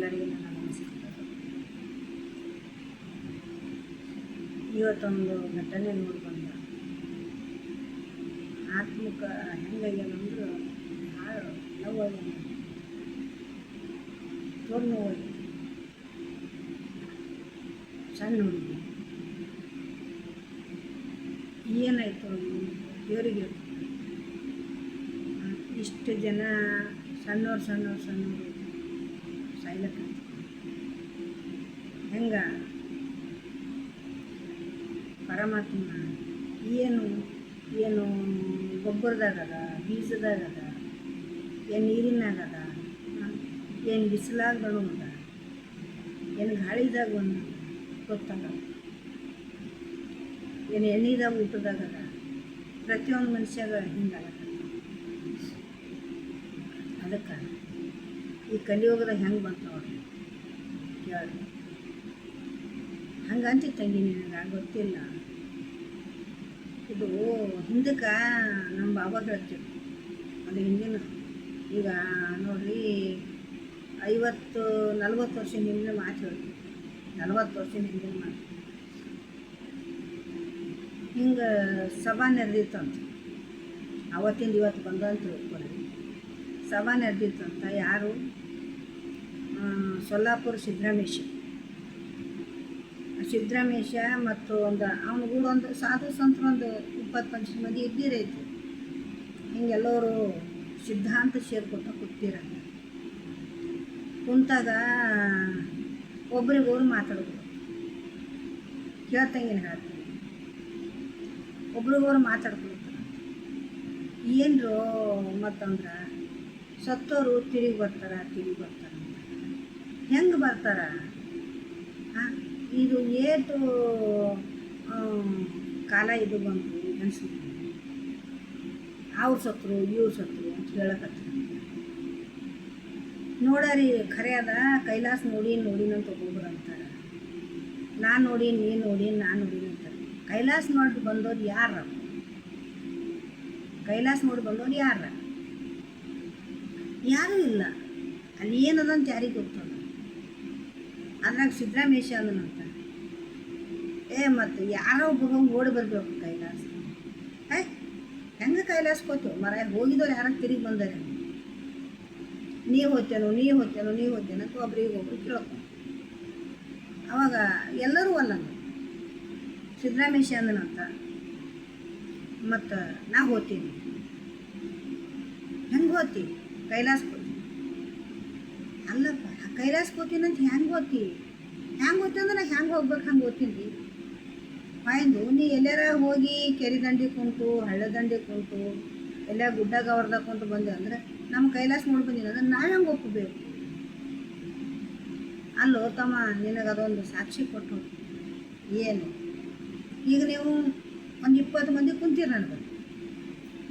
ಎಲ್ಲರಿಗೂ ನನ್ನ ನಮಸ್ಕಾರ. ಇವತ್ತೊಂದು ಘಟನೆ ನೋಡಿ ಬಂದ. ಆತ್ಮಕ ಹೆಂಗಾಗ್ಯಾನಂದ್ರೆ ಭಾಳ ನೋವಾಗ್ಯಾನ, ದೊಡ್ಡ ನೋವಾಗ್ಯಾನ. ಸಣ್ಣ ಹುಡುಗಿ ಏನಾಯಿತು ದೇವರಿಗೆ ಇಷ್ಟು ಜನ ಸಣ್ಣವ್ರು ಸಾಯ್ಲಕ್ಕ ಹೆಂಗ ಪರಮಾತ್ಮ ಏನು ಗೊಬ್ಬರದಾಗದ, ಬೀಜದಾಗದ, ಏನು ನೀರಿನಾಗದ, ಏನು ಬಿಸಿಲಾಗ ಅದ, ಏನು ಗಾಳಿದಾಗ ಒಂದು ಗೊತ್ತಾಗಲ್ಲ, ಏನು ಎಣ್ಣೆದಾಗ ಊಟದಾಗದ. ಪ್ರತಿಯೊಂದು ಮನುಷ್ಯಾಗ ಹಿಂಗಾಗತ್ತ. ಅದಕ್ಕೆ ಈ ಕಲಿಯುಗದಾಗ ಹೆಂಗೆ ಬಂತು ನೋಡ್ರಿ ಕೇಳಿ. ಹಂಗಂತಿ ತಂಗಿ ನಿನಗೆ ಗೊತ್ತಿಲ್ಲ. ಇದು ಹಿಂದಕ್ಕೆ ನಮ್ಮ ಬಾಬಾ ಹೇಳ್ತಿದ್ರು. ಅದು ಹಿಂದಿನ ಈಗ ನೋಡ್ರಿ 40 ವರ್ಷ ಹಿಂದಿನ ಮಾತು ಹೇಳ್ತೀವಿ. 40 ವರ್ಷ ಹಿಂದಿನ ಮಾತು. ಹಿಂಗೆ ಸಭಾ ನೆರೆದಿತ್ತಂತ. ಅವತ್ತಿಂದ ಇವತ್ತು ಬಂದಂತ ತಿಳ್ಕೊಳ್ಳಿ. ಸಭಾ ನಡೆದಿತ್ತಂತ. ಯಾರು? ಸೊಲ್ಲಾಪುರ ಸಿದ್ದರಾಮೇಶ ಮತ್ತು ಅವನ ಕೂಡ ಒಂದು ಸಾಧು ಸಂತರು ಒಂದು 20 ಮಂದಿ ಇದ್ದಿರೈತಿ. ಹಿಂಗೆಲ್ಲವರು ಸಿದ್ಧಾಂತ ಸೇರ್ಕೊತ ಕೂತಿರಂತ. ಕುಂತಾಗ ಒಬ್ರಿಗೊಬ್ರು ಮಾತಾಡ್ಬೋದು. ಕೇಳ್ತಂಗೇನು ಹೇಳ್ತೀನಿ, ಒಬ್ರಿಗೊಬ್ರು ಮಾತಾಡ್ಕೊಳ್ತಾರೆ. ಏನರು ಮತ್ತಂದ್ರೆ ಸತ್ತೋರು ತಿರುಗಿ ಬರ್ತಾರ ಹೆಂಗೆ ಬರ್ತಾರ? ಇದು ಏಟು ಕಾಲ ಇದು ಬಂತು ಅನ್ಸುತ್ತೆ. ಅವ್ರು ಸತ್ರು ಇವ್ರು ಸತ್ರು ಅಂತ ಹೇಳಕತ್ತ. ನೋಡರಿ ಖರೆ ಅದ. ಕೈಲಾಸ ನೋಡಿನಂತ ಒಬ್ಬೊಬ್ರು ಅಂತಾರೆ. ನಾನು ನೋಡೀನಿ, ನೀನು ನೋಡೀನಿ, ನಾನು ನೋಡೀನಿ ಅಂತಾರೆ. ಕೈಲಾಸ ನೋಡಿ ಬಂದೋರು ಯಾರ? ಕೈಲಾಸ ನೋಡಿ ಬಂದೋರು ಯಾರೂ ಇಲ್ಲ. ಅಲ್ಲಿ ಏನದಂತ ಯಾರಿಗೆ ಗೊತ್ತದ? ಅದ್ರಾಗ ಸಿದ್ದರಾಮೇಶ ಅಂದನಂತ. ಮತ್ತು ಯಾರೋ ಒಬ್ಬ ಓಡಿ ಬರಬೇಕು ಕೈಲಾಸ. ಹೆಂಗೆ ಕೈಲಾಸಕ್ಕೆ ಹೋಗ್ತೇವೆ ಮರ? ಹೋಗಿದವ್ರು ಯಾರ ತಿರುಗಿ ಬಂದಾರೆ. ನೀವು ಹೋಗ್ತೇನೋ ಅಂತ ಒಬ್ರಿಗೊಬ್ರು ಕೇಳ್ಕೊ. ಅವಾಗ ಎಲ್ಲರೂ ಅಲ್ಲಂದು ಸಿದ್ದರಾಮೇಶ ಅಂದನಂತ. ಮತ್ತು ನಾ ಹೋಗ್ತೀನಿ. ಹೆಂಗೆ ಹೋಗ್ತೀವಿ? ಕೈಲಾಸಕ್ಕೆ ಹೋಗ್ತೀನಿ. ಅಲ್ಲಪ್ಪ, ಕೈಲಾಸಕ್ಕೆ ಹೋಗ್ತೀನಂತ ಹೆಂಗೆ ಹೋಗ್ತೀವಿ ಅಂದ್ರೆ ನಾ ಹೆಂಗೆ ಹೋಗ್ಬೇಕು ಹಂಗೆ ಓದ್ತೀನಿ. ಆಯ್ತು, ನೀ ಎಲ್ಲಾರ ಹೋಗಿ ಕೆರೆ ದಂಡಿ ಕುಂತು, ಹಳ್ಳ ದಂಡಿ ಕುಂತು, ಎಲ್ಲ ಗುಡ್ಡ ಗವರ್ದಾಗ ಕುಂತು ಬಂದೆ ಅಂದ್ರೆ ನಮ್ಮ ಕೈಲಾಸ ನೋಡಿ ಬಂದಿಲ್ಲ ಅಂದ್ರೆ ನಾವು ಹೆಂಗೆ ಒಪ್ಪಬೇಕು? ಅಲ್ಲೋ ತಮ್ಮ, ನಿನಗೆ ಅದೊಂದು ಸಾಕ್ಷಿ ಕೊಟ್ಟು ಏನು? ಈಗ ನೀವು ಒಂದು 20 ಮಂದಿ ಕುಂತೀರಿ ನನಗೆ.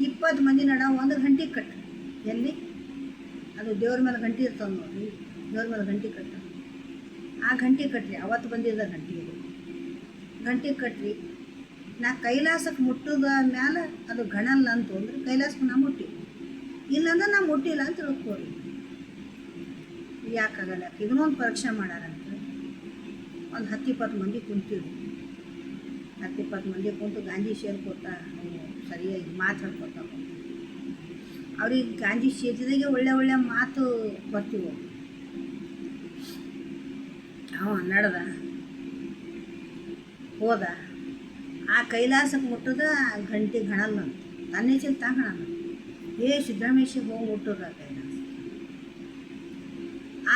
20 ಮಂದಿ ನಡ 1 ಗಂಟೆಗೆ ಕಟ್ಟ. ಎಲ್ಲಿ? ಅದು ದೇವ್ರ ಮೇಲೆ ಗಂಟೆ ಇರ್ತದೆ ನೋಡಿ. ದೇವ್ರ ಮೇಲೆ ಗಂಟೆ ಕಟ್ಟ. ಆ ಗಂಟೆ ಕಟ್ರಿ. ಅವತ್ತು ಬಂದಿದ್ದ ಗಂಟೆ ಕಟ್ರಿ. ನಾ ಕೈಲಾಸಕ್ಕೆ ಮುಟ್ಟದ ಮ್ಯಾಲೆ ಅದು ಗಣಲ್ಲ ಅಂತ ಅಂದ್ರೆ ಕೈಲಾಸಕ್ಕೆ ನಾ ಮುಟ್ಟಿ. ಇಲ್ಲಾಂದ್ರೆ ನಾ ಮುಟ್ಟಿಲ್ಲ ಅಂತ ತಿಳ್ಕೊರಿ. ಯಾಕಾಗಲ್ಲ? ಇದನ್ನೊಂದು ಪರೀಕ್ಷೆ ಮಾಡಾರಂತ. ಒಂದು 10-20 ಮಂದಿ ಕುಂತೀವಿ. 10-20 ಮಂದಿ ಕುಂತು ಗಾಂಧಿ ಸೇರ್ಕೊತ ಸರಿಯಾಗಿ ಮಾತಾಡ್ಕೊತ ಅವ್ರಿಗೆ ಗಾಂಧಿ ಸೇರಿದಾಗೆ ಒಳ್ಳೆ ಮಾತು ಬರ್ತೀವಿ. ನಡೆದ ಹೋದ. ಆ ಕೈಲಾಸಕ್ಕೆ ಮುಟ್ಟದ ಗಂಟೆ ಗಣಲ್ಲ ಅಂತ ತನ್ನೇ ಚಿಂತ ಗಣಲ್ಲ. ಸಿದ್ದರಾಮೇಶ ಹೋಗಿ ಮುಟ್ಟದ ಕೈಲಾಸ.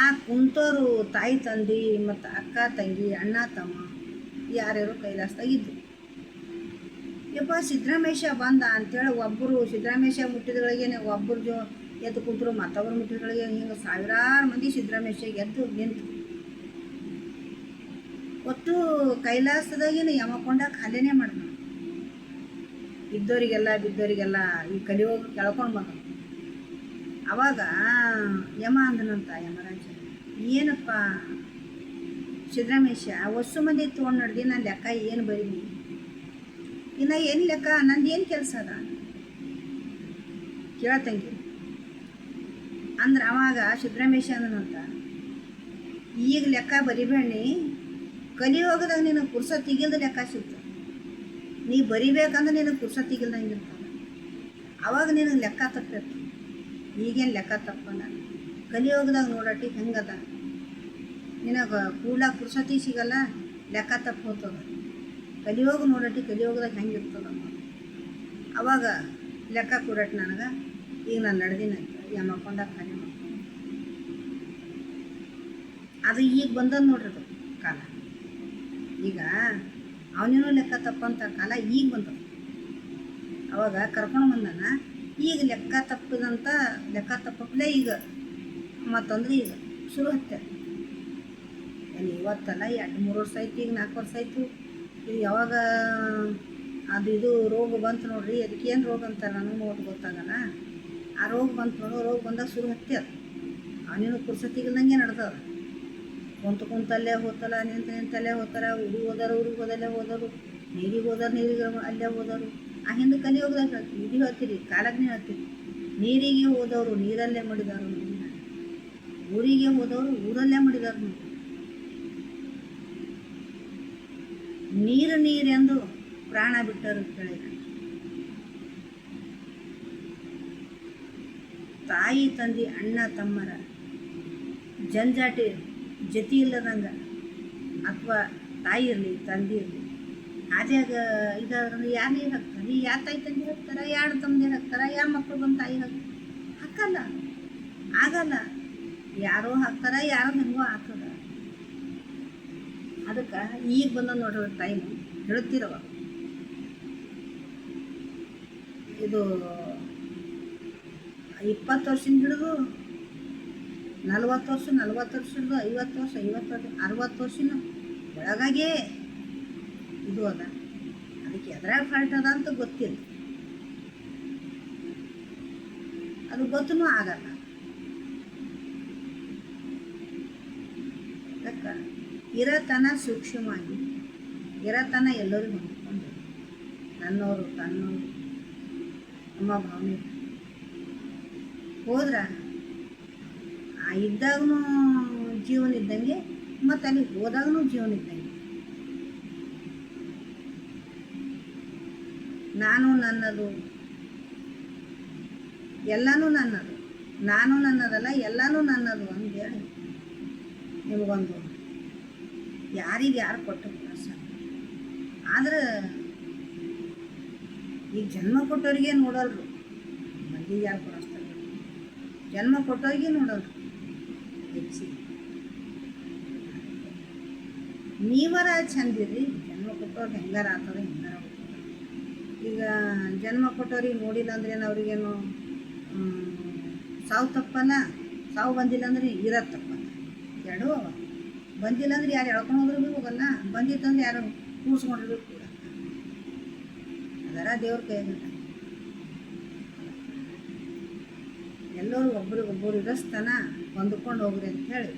ಆ ಕುಂತೋರು ತಾಯಿ ತಂದೆ ಮತ್ತು ಅಕ್ಕ ತಂಗಿ ಅಣ್ಣ ತಮ್ಮ ಯಾರ್ಯಾರು ಕೈಲಾಸದಾಗ ಇದ್ದು. ಯಪ್ಪ ಸಿದ್ದರಾಮೇಶ ಬಂದ ಅಂತೇಳಿ ಒಬ್ಬರು ಸಿದ್ದರಾಮೇಶ ಮುಟ್ಟಿದಗಳಿಗೆ ಒಬ್ಬರು ಎದ್ದು ಕುಂತರು, ಮತ್ತೊಬ್ಬರು ಮುಟ್ಟಿದಗಳಿಗೆ ಹಿಂಗೆ ಸಾವಿರಾರು ಮಂದಿ ಸಿದ್ದರಾಮೇಶ ಎದ್ದು ನಿಂತು. ಒಟ್ಟು ಕೈಲಾಸದಾಗೇನು ಯಮಕೊಂಡ ಖಾಲಿನೇ ಮಾಡ್ದ. ಬಿದ್ದವರಿಗೆಲ್ಲ ಈ ಕಲಿಯೋಗಿ ಕೆಳ್ಕೊಂಡು ಬಂದ. ಅವಾಗ ಯಮ ಅಂದನಂತ ಯಮರಾಜ, ಏನಪ್ಪ ಸಿದ್ದರಾಮೇಶ ಹೊಸ ಮಂದಿ ತೊಗೊಂಡು ನಡೆದಿ, ನಾನು ಲೆಕ್ಕ ಏನು ಬರೀನಿ? ಇನ್ನು ಏನು ಲೆಕ್ಕ? ನಂದು ಏನು ಕೆಲಸ ಅದ ಕೇಳ್ತಂಗಿ ಅಂದ್ರೆ. ಅವಾಗ ಸಿದ್ದರಾಮೇಶ ಅಂದನಂತ, ಈಗ ಲೆಕ್ಕ ಬರಿಬೇಡಿ, ಕಲಿಯೋಗದಾಗ ನಿನಗೆ ಪುರ್ಸೊತ್ತಿಗಿಲ್ದ ಲೆಕ್ಕ ಸಿಗ್ತದೆ. ನೀ ಬರಿಬೇಕಂದ್ರೆ ನಿನಗೆ ಪುರ್ಸೊತ್ತಿಗಿಲ್ದಂಗೆ ಇರ್ತದೆ. ಅವಾಗ ನಿನಗೆ ಲೆಕ್ಕ ತಪ್ಪಿರ್ತದೆ. ಈಗೇನು ಲೆಕ್ಕ ತಪ್ಪಲ್ಲ. ಕಲಿಯೋಗದಾಗ ನೋಡಟ್ಟಿ ಹೆಂಗದ, ನಿನಗೆ ಕೂಡ್ಲಾಕ ಪುರ್ಸೊತ್ತಿ ಸಿಗಲ್ಲ, ಲೆಕ್ಕ ತಪ್ಪು ಹೋಗ್ತದೆ. ಕಲಿಯೋಗ ನೋಡಟ್ಟಿ ಕಲಿಯೋಗದಾಗ ಹೆಂಗಿರ್ತದ ಅವಾಗ ಲೆಕ್ಕ ಕೊಡಟ್ಟು ನನಗೆ. ಈಗ ನಾನು ನಡೆದಿನ ಮಕ್ಕೊಂಡಾಗ ಖಾಲಿ ಮಾಡ್ಕೊಂಡು ಅದು ಈಗ ಬಂದದ್ದು ನೋಡ್ರಿ ಅದು ಕಾಲ. ಈಗ ಅವನೇನೋ ಲೆಕ್ಕ ತಪ್ಪಂಥ ಕಾಲ ಈಗ ಬಂದದ. ಅವಾಗ ಕರ್ಕೊಂಡು ಬಂದಾನ, ಈಗ ಲೆಕ್ಕ ತಪ್ಪಲೇ ಈಗ ಮತ್ತಂದ್ರೆ ಈಗ ಶುರು ಹತ್ತೆ. ಏನು ಇವತ್ತಲ್ಲ, 2-3 ವರ್ಷ ಆಯ್ತು, ಈಗ 4 ವರ್ಷ ಆಯಿತು. ಇದು ಯಾವಾಗ ಇದು ರೋಗ ಬಂತು ನೋಡ್ರಿ, ಅದಕ್ಕೆ ಏನು ರೋಗ ಅಂತಾರೆ ನನಗೂ ನೋಡಿ ಗೊತ್ತಾಗಲ್ಲ. ಆ ರೋಗ ಬಂತು ನೋಡು, ರೋಗ ಬಂದಾಗ ಶುರು ಹತ್ತಿ ಅದು. ಅವನೇನು ಪುರ್ಸೊತ್ತಿಗಿಲ್ದಂಗೆ ನಡೆದದ. ಕುಂತಲ್ಲೇ ಹೋತಲ್ಲ, ನಿಂತಲ್ಲೇ ಹೋಗ್ತಾರೆ. ಊರಿಗೆ ಹೋದರು ನೀರಿಗೆ ಹೋದರು, ನೀರಿಗೆ ಅಲ್ಲೇ ಹೋದರು. ಆ ಹಿಂದೆ ಕಲಿ ಹೋಗ್ದಾಗ ಇದು ಹೇಳ್ತೀರಿ, ಕಾಲಜ್ಞೆ ಹೇಳ್ತೀರಿ. ನೀರಿಗೆ ಹೋದವರು ನೀರಲ್ಲೇ ಮಡಿದಾರು, ಊರಿಗೆ ಹೋದವರು ಊರಲ್ಲೇ ಮಡಿದಾರು. ನೀರೆಂದು ಪ್ರಾಣ ಬಿಟ್ಟರು ಕೇಳಿದ. ತಾಯಿ ತಂದೆ ಅಣ್ಣ ತಮ್ಮರ ಜಂಜಾಟಿ ಜತಿ ಇಲ್ಲದಂಗೆ, ಅಥವಾ ತಾಯಿ ಇರಲಿ ತಂದೆ ಇರಲಿ, ಹಾದ್ಯಾಗ ಇದಾದ್ರೆ ಯಾರು ನೀರು ಹಾಕ್ತಾರೆ? ಯಾರು ತಾಯಿ ತಂದೆ ಹಾಕ್ತಾರೆ? ಯಾರು ತಮ್ಮದೇ ಹಾಕ್ತಾರೆ? ಯಾರು ಮಕ್ಕಳು ಬಂದು ತಾಯಿ ಹಾಕಲ್ಲ, ಆಗಲ್ಲ. ಯಾರೋ ಹಾಕ್ತಾರೆ, ಯಾರೋ ಹೆಂಗೋ ಹಾಕದ. ಅದಕ್ಕೆ ಈಗ ಬಂದ ನೋಡ್ರಿ ಟೈಮು ಹೇಳ್ತಿರವ. ಇದು 20 ವರ್ಷದಿಂದ ಹಿಡಿದು 40 ವರ್ಷ, 40 ವರ್ಷ ಹಿಡಿದು 50 ವರ್ಷ, 60 ವರ್ಷನ ಒಳಗಾಗೇ ಇದು ಅದ. ಅದಕ್ಕೆ ಎದ್ರಾಗ ಫಾಲ್ಟ್ ಅದ ಅಂತ ಗೊತ್ತಿಲ್ಲ, ಅದು ಗೊತ್ತೂ ಆಗಲ್ಲ. ಅದಕ್ಕೆ ಇರತನ ಸೂಕ್ಷ್ಮವಾಗಿ, ಇರತನ ಎಲ್ಲರಿಗೂ ಹೊಂದ್ಕೊಂಡು, ನನ್ನವರು ತನ್ನವರು ನಮ್ಮ ಭಾವನೆ ಹೋದ್ರೆ ಇದ್ದಾಗೂ ಜೀವನ ಇದ್ದಂಗೆ, ಮತ್ತು ಅಲ್ಲಿ ಹೋದಾಗೂ ಜೀವನ ಇದ್ದಂಗೆ. ನಾನು ನನ್ನದು, ಎಲ್ಲನೂ ನನ್ನದು, ನಾನು ನನ್ನದಲ್ಲ ಎಲ್ಲನೂ ನನ್ನದು ಅಂದೇಳಿ ನಿಮಗೊಂದು ಯಾರಿಗೆ ಯಾರು ಕೊಟ್ಟು ಕೆಲಸ. ಆದ್ರೆ ಈಗ ಜನ್ಮ ಕೊಟ್ಟವ್ರಿಗೆ ನೋಡಲ್ರು, ಮಂದಿಗೆ ಯಾರು ಕೊಡಿಸ್ತಾರೆ? ಜನ್ಮ ಕೊಟ್ಟವ್ರಿಗೆ ನೋಡಲ್ರು ಹೆಚ್ಚಿಗೆ. ನೀವರ ಚಂದಿರಿ, ಜನ್ಮ ಕೊಟ್ಟವ್ರಿಗೆ ಹೆಂಗಾರ ಆಗ್ತದೆ, ಹೆಂಗಾರ ಹೋಗ್ತದೆ. ಈಗ ಜನ್ಮ ಕೊಟ್ಟವ್ರಿಗೆ ನೋಡಿಲ್ಲ ಅಂದ್ರೆ ಅವ್ರಿಗೇನು ಸಾವು ತಪ್ಪಲ್ಲ, ಸಾವು ಬಂದಿಲ್ಲ ಅಂದ್ರೆ ಇರೋದು ತಪ್ಪಲ್ಲ. ಎರಡೂ ಅವ. ಬಂದಿಲ್ಲ ಅಂದ್ರೆ ಯಾರು ಎಳ್ಕೊಂಡು ಹೋದ್ರೂ ಭೀ ಹೋಗಲ್ಲ, ಬಂದಿತ್ತಂದ್ರೆ ಯಾರು ಕೂರ್ಸ್ಕೊಂಡ್ರೂ ಕೂಡ ಅದರ ದೇವ್ರ ಕೈಯಾಗಿಲ್ಲ. ಎಲ್ಲರೂ ಒಬ್ರಿಗೊಬ್ಬರು ಇರೋಸ್ತನ ಹೊಂದ್ಕೊಂಡು ಹೋಗ್ರಿ ಅಂತ ಹೇಳಿ